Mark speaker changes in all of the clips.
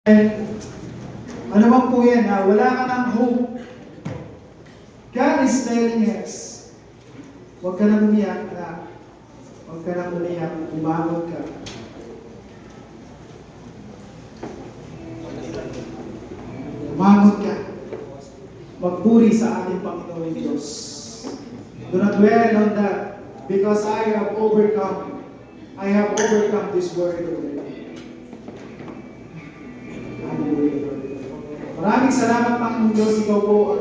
Speaker 1: And ano man po yan, wala ka ng hope. God is telling us, huwag ka na umiyak na. Huwag ka na umiyak, umangon ka. Umangon ka. Magpuri sa ating Panginoon Diyos. Do not dwell on that, because I have overcome this world already. Maraming salamat, Panginoon Diyos. Ikaw po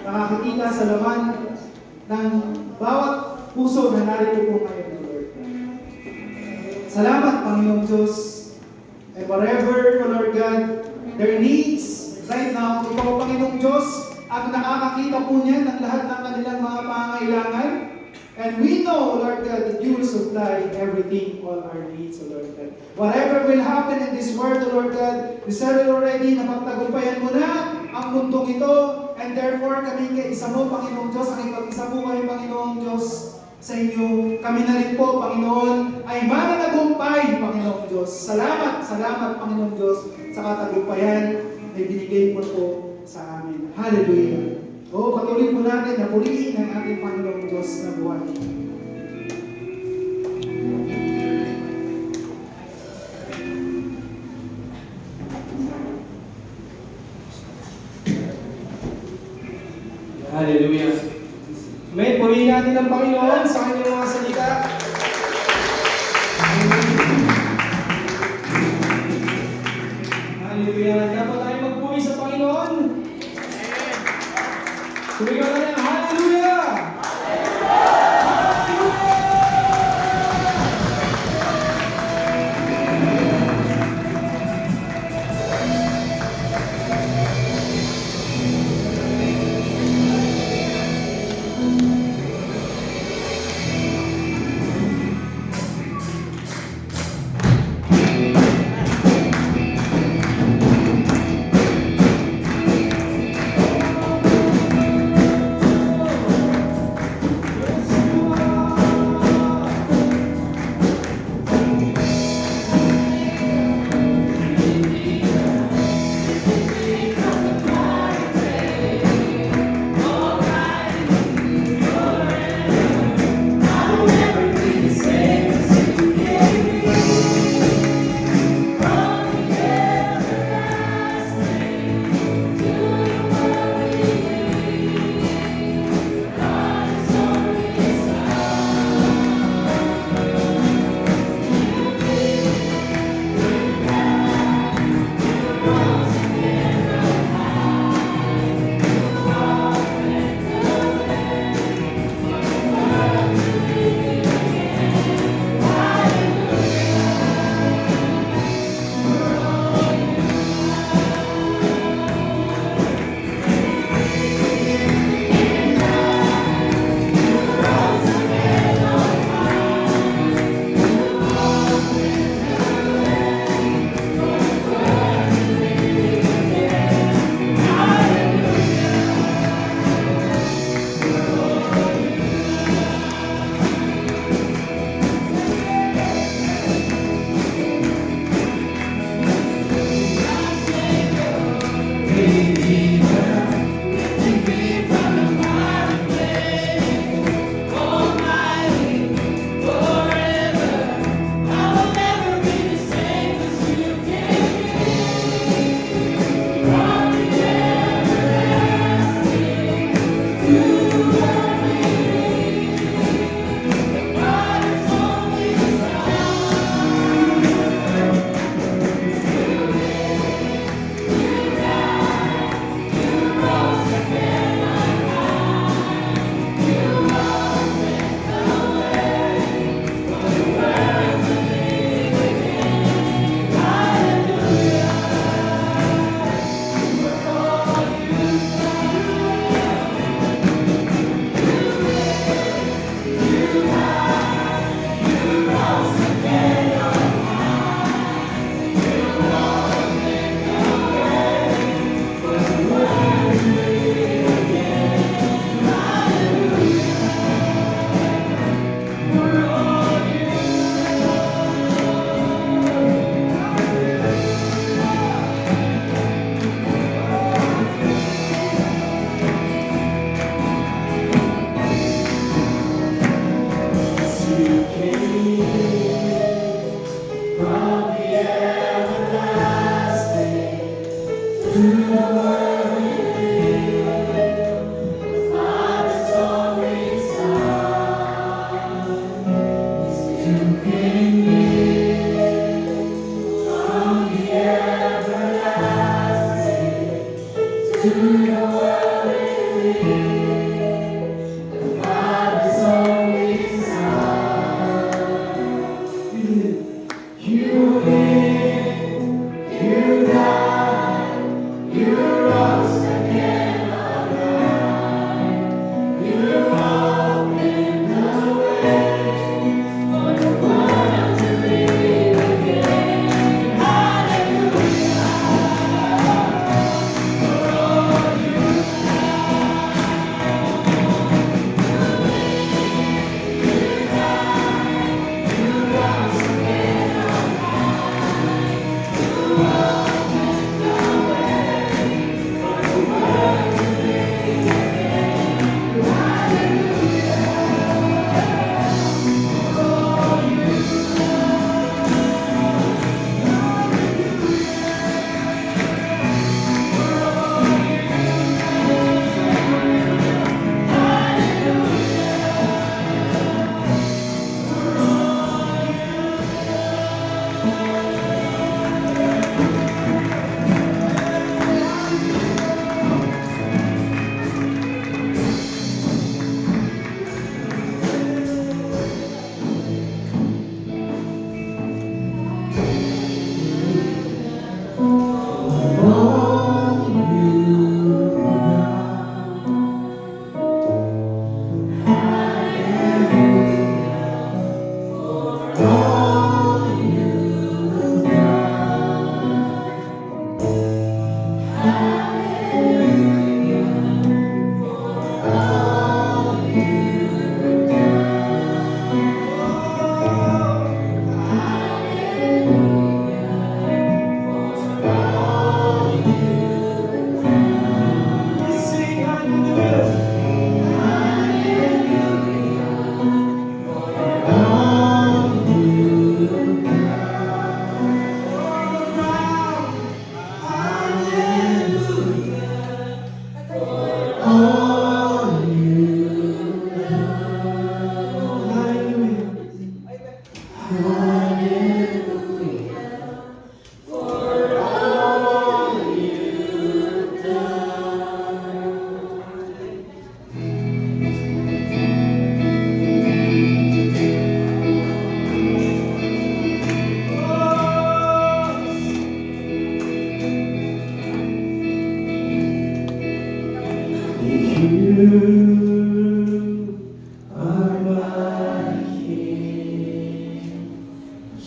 Speaker 1: nakakakita sa laman ng bawat puso na narito po ngayon, Lord. Salamat, Panginoon Diyos. And whatever, Lord God, their needs right now, ikaw, Panginoong Diyos, ang nakakakita po niyan ng lahat ng kanilang mga pangangailangan. And we know, Lord God, that you will supply everything, all our needs, O Lord God. Whatever will happen in this world, O Lord God, we said it already, napagtagumpayan mo na ang mundong ito, and therefore kami kay isa mo, Panginoong Diyos, ang ipag-isa po kami, Panginoong Diyos, sa inyo. Kami na rin po, Panginoon, ay mananagumpay, Panginoong Diyos. Salamat, Panginoong Diyos, sa katagumpayan na binigay mo po sa amin. Hallelujah. Patuloy po natin na purihin ang ating Panginoong Diyos na buhay.
Speaker 2: Hallelujah. Amen. Purihin natin ang Panginoon sa kanyang mga salita. Hallelujah. Dapat tayo magpuri sa Panginoon. Sumigaw na yan. Hallelujah!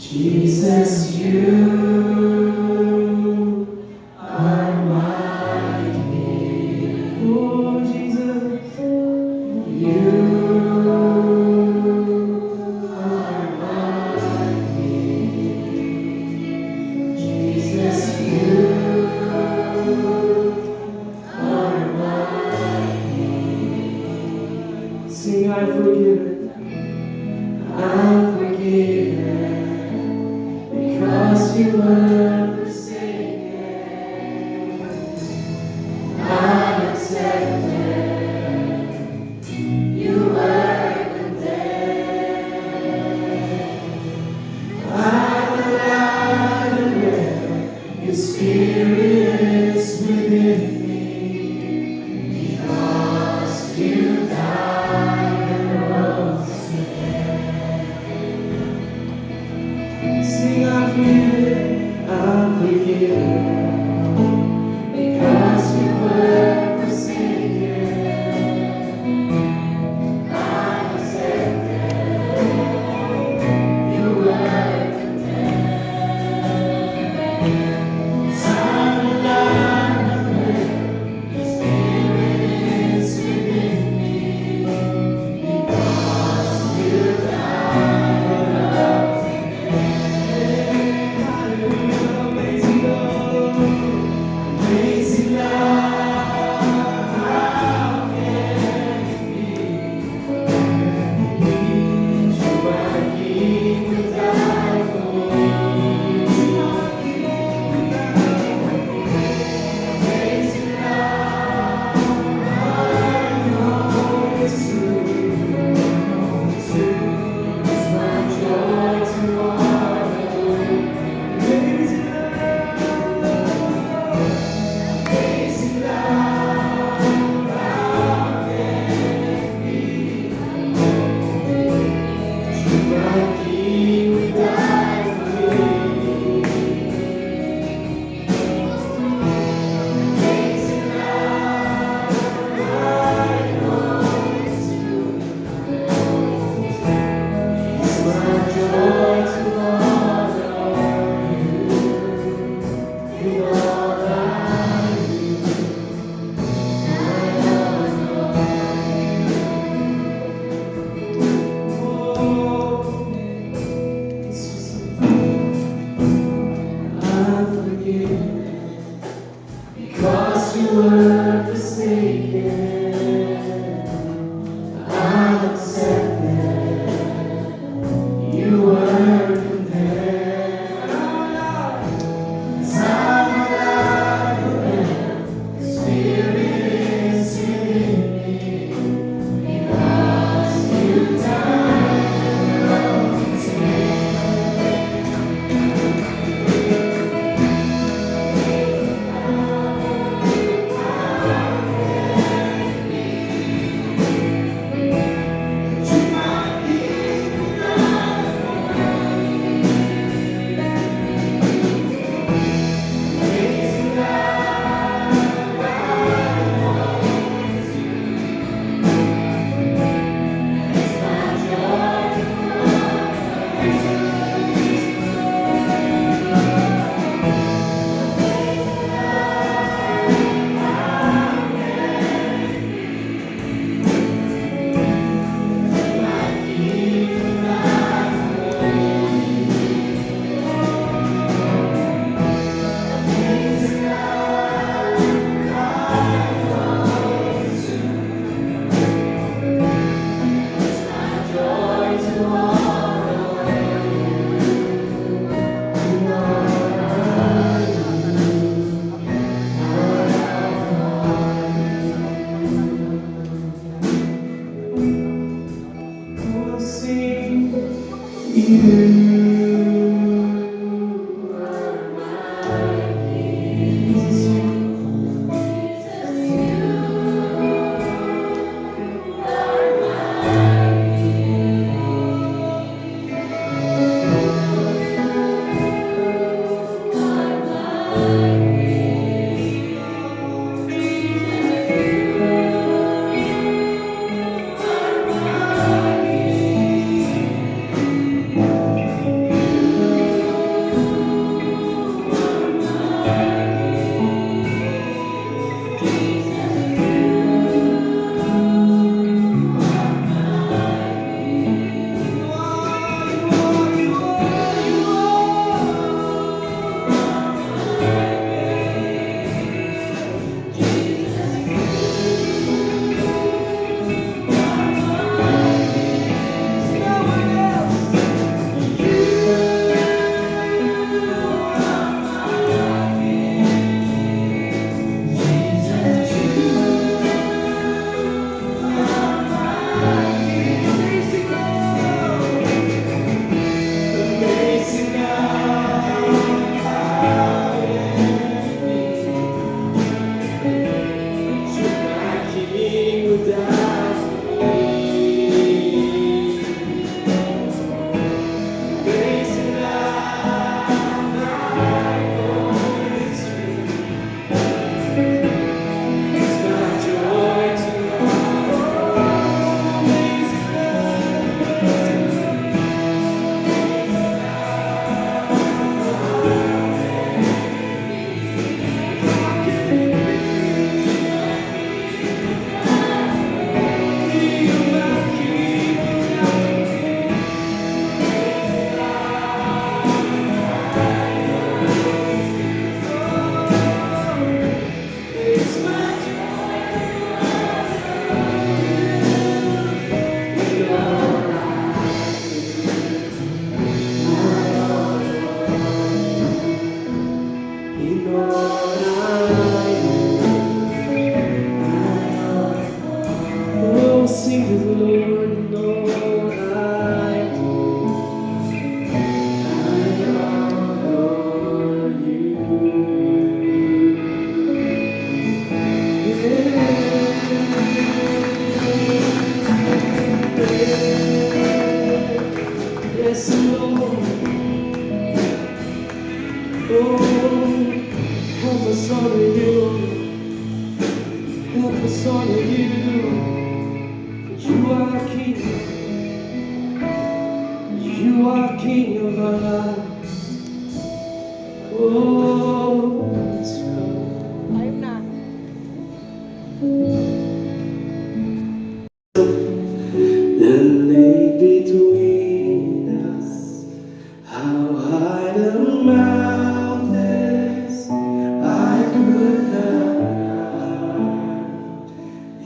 Speaker 3: Jesus, you are my King.
Speaker 2: Oh, Jesus.
Speaker 3: You are my King. Jesus, you are my King.
Speaker 2: Sing, I'm forgiven.
Speaker 3: I'm forgiven because you were forsaken. I'm accepted. You were condemned. I'm alive and well. Your spirit is within me because you died and rose again. Sing, I'm forgiven because you were forsaken. I'm accepted. You were condemned. I'm alive and well.
Speaker 2: Oh, sing to the Lord, Lord, I adore you. Yes, Lord. Oh, help us honor you. Help us honor you. You are King. You are King of our lives. Oh, let's go. That lay between us, how high the mountains I could not climb.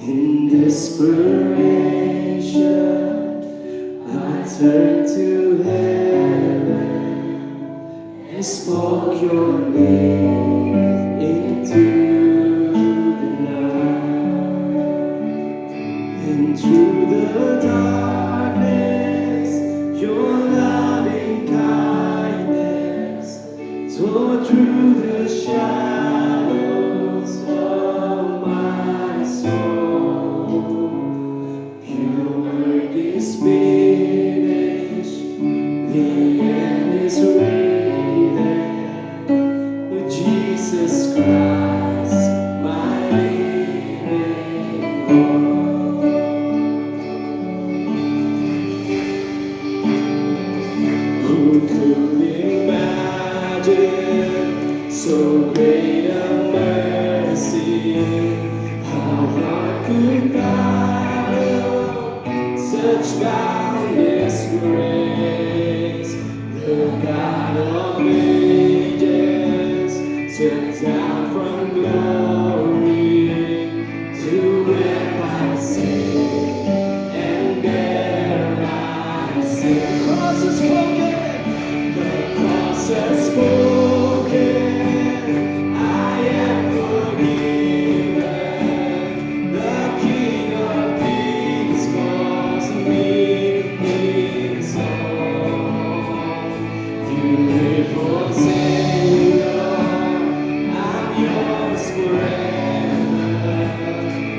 Speaker 2: In desperation, I turned to heaven and spoke your name into the night. And through the darkness, your loving kindness tore through the shadows of my soul. Your work is finished, the end is written. With Jesus Christ, my living hope. Who could imagine so great a mercy? How heart could fathom such boundless grace? The God of ages stepped down from glory to wear my sin and bear my sin. The cross is broken. The cross has spoken. I am forgiven. The King of Kings calls me his own. You live for Savior. I'm yours forever.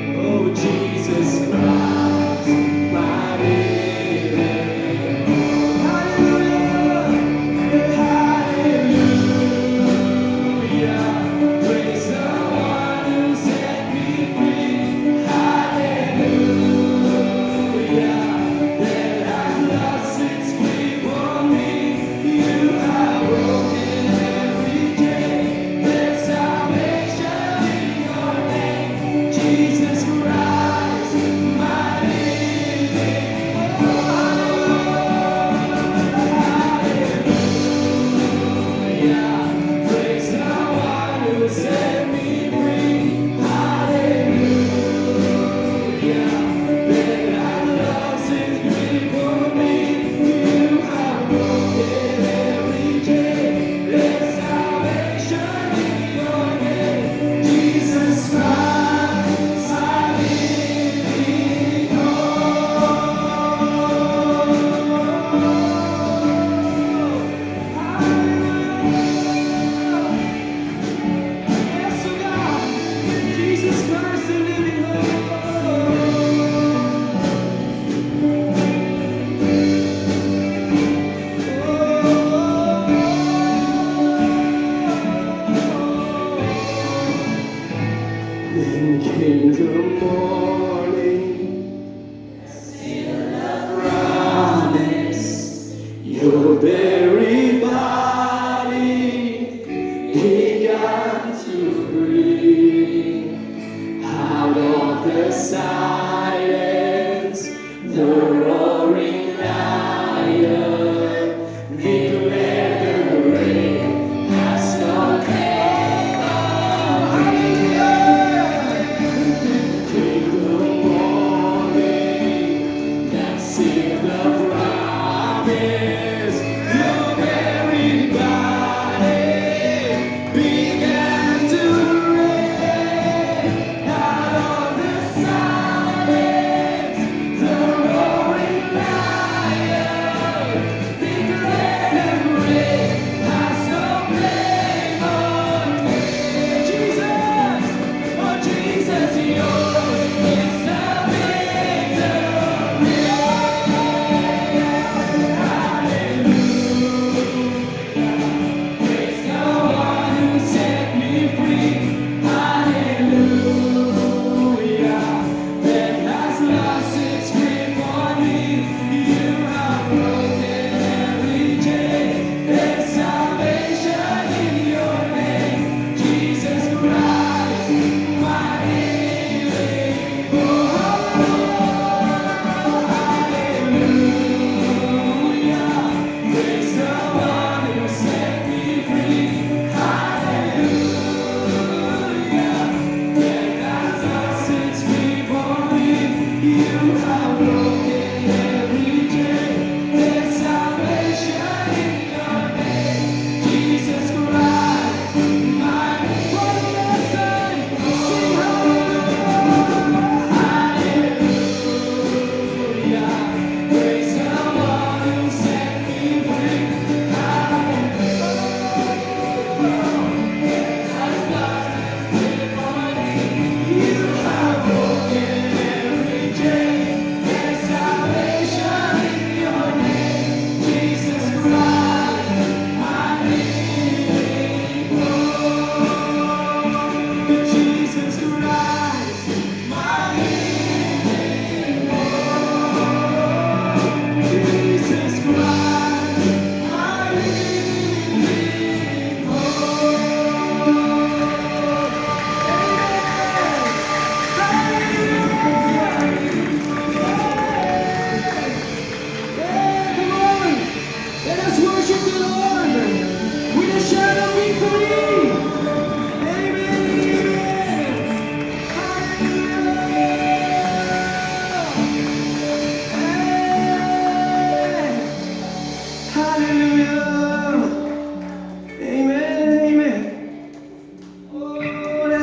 Speaker 2: Oh, Jesus Christ, my living hope. Hallelujah, hallelujah. Praise the one who set me free. Hallelujah, that has lost its grip on me. You have broken every chain. There's salvation in your name, Jesus Christ, my living hope. Hallelujah, praise the one who set me free. Hallelujah, that has lost its grip on me. You have broken every chain. There's salvation in your name, Jesus Christ, my living Yes, oh God, Jesus Christ, the living Then came the morning, promise, your very body began to breathe out of the silence. The roaring lion declared the grave has no name. Hallelujah! Came the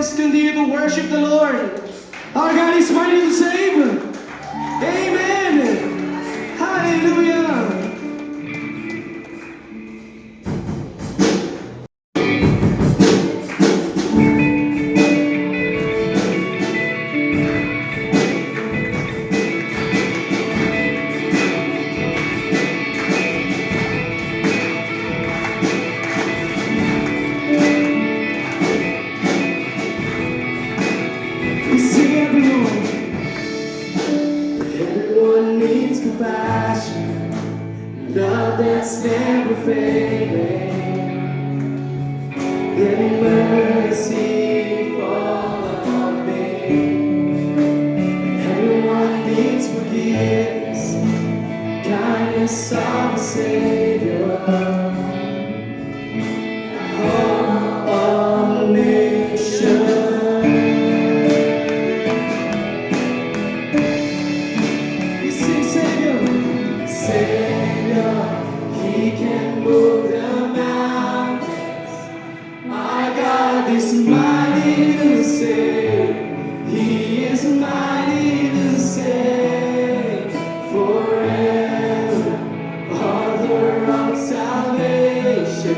Speaker 2: let's continue to worship the Lord. Our God is mighty to save. Amen. Hallelujah. We sing everyone. Everyone needs compassion, love that's never fading. Let mercy fall upon me. Everyone needs forgiveness, kindness of a Savior. All nations. We sing Savior, Savior, He can move the mountains. My God is mighty to save. He is mighty to save forever. Author of salvation,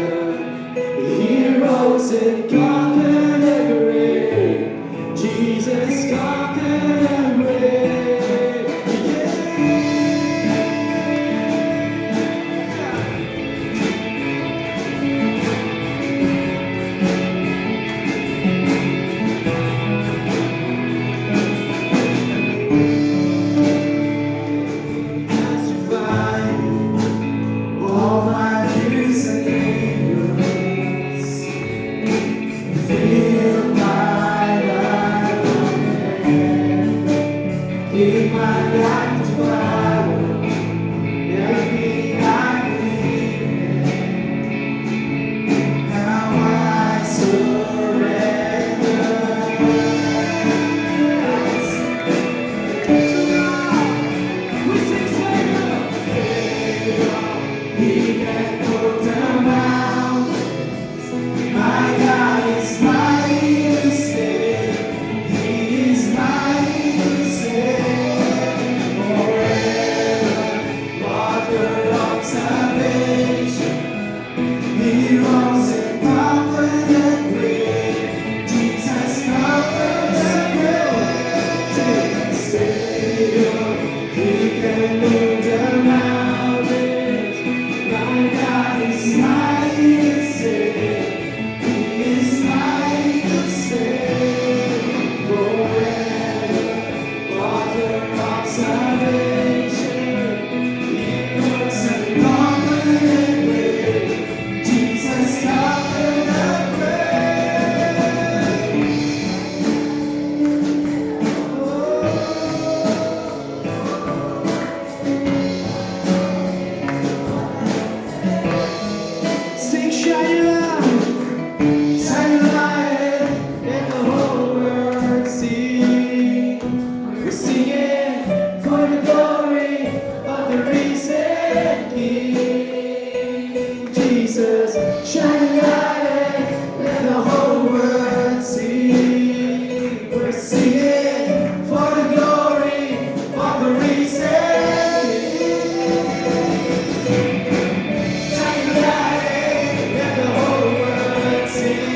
Speaker 2: He rose and conquered the grave. Jesus conquered the grave. Yeah. Justify all my fears and failures. Fill my life again. Give my life to follow everything I believe in. Now I surrender. We sing Savior, Savior, He can move the mountains. My God is mighty to save. He is mighty to save forever. Author of salvation, He rose and conquered the grave. Jesus conquered the grave. Savior, He can move the mountains. My God is mighty to save. He is mighty to save forever. Author of salvation, He rose and conquered the grave. Jesus conquered the grave. Sing shine loud. Shine light, let the whole world see. We're singing for the glory of the risen King. Jesus, shine light, let the whole world see. We're singing for the glory of the risen King. Shine light, let the whole world see.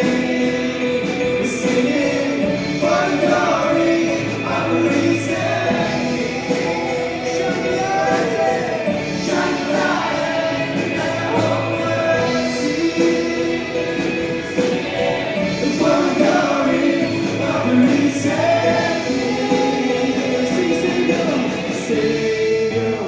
Speaker 2: We're singing for the glory of the risen King. Shine light, let the whole world see. For the glory of the risen King. Sing, Savior, Savior,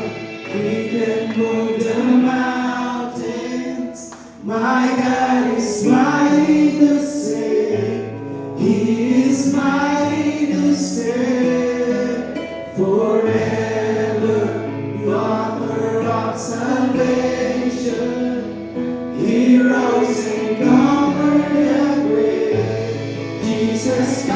Speaker 2: He can move the mountains. My God is mighty to save. He is mighty to save forever. The author of salvation, He rose and conquered the grave. Jesus